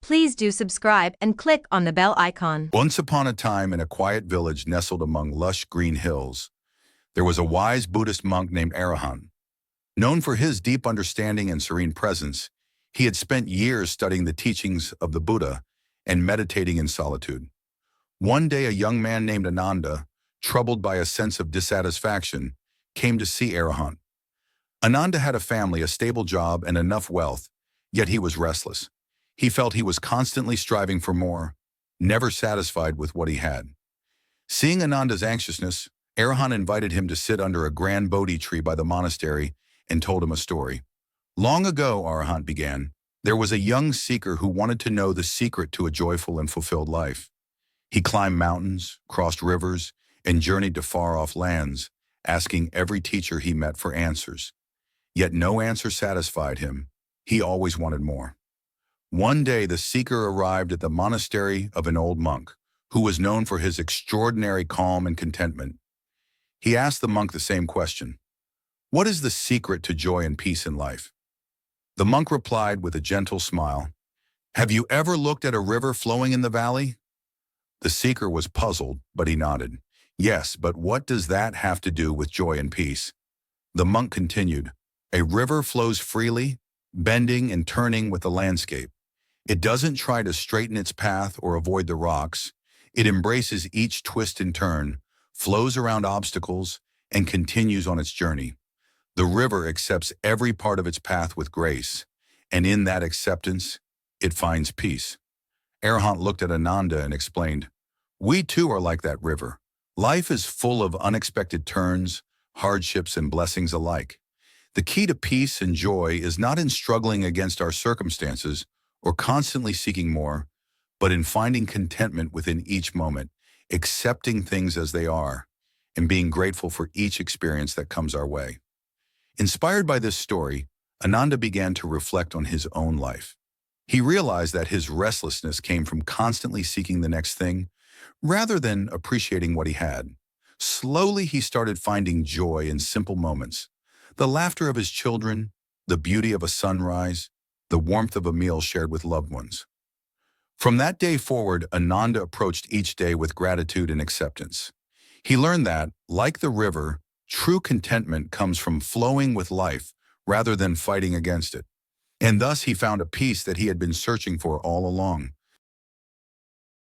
Please do subscribe and click on the bell icon. Once upon a time, in a quiet village nestled among lush green hills, there was a wise Buddhist monk named Arahant. Known for his deep understanding and serene presence, he had spent years studying the teachings of the Buddha and meditating in solitude. One day, a young man named Ananda, troubled by a sense of dissatisfaction, came to see Arahant. Ananda had a family, a stable job, and enough wealth, yet he was restless. He felt he was constantly striving for more, never satisfied with what he had. Seeing Ananda's anxiousness, Arahant invited him to sit under a grand Bodhi tree by the monastery and told him a story. Long ago, Arahant began, there was a young seeker who wanted to know the secret to a joyful and fulfilled life. He climbed mountains, crossed rivers, and journeyed to far-off lands, asking every teacher he met for answers. Yet no answer satisfied him. He always wanted more. One day, the seeker arrived at the monastery of an old monk, who was known for his extraordinary calm and contentment. He asked the monk the same question: "What is the secret to joy and peace in life?" The monk replied with a gentle smile, "Have you ever looked at a river flowing in the valley?" The seeker was puzzled, but he nodded. "Yes, but what does that have to do with joy and peace?" The monk continued, "A river flows freely, bending and turning with the landscape. It doesn't try to straighten its path or avoid the rocks. It embraces each twist and turn, flows around obstacles, and continues on its journey. The river accepts every part of its path with grace, and in that acceptance, it finds peace." Arahant looked at Ananda and explained, "We too are like that river. Life is full of unexpected turns, hardships, and blessings alike. The key to peace and joy is not in struggling against our circumstances or constantly seeking more, but in finding contentment within each moment, accepting things as they are, and being grateful for each experience that comes our way." Inspired by this story, Ananda began to reflect on his own life. He realized that his restlessness came from constantly seeking the next thing, rather than appreciating what he had. Slowly, he started finding joy in simple moments: the laughter of his children, the beauty of a sunrise, the warmth of a meal shared with loved ones. From that day forward, Ananda approached each day with gratitude and acceptance. He learned that, like the river, true contentment comes from flowing with life rather than fighting against it. And thus he found a peace that he had been searching for all along,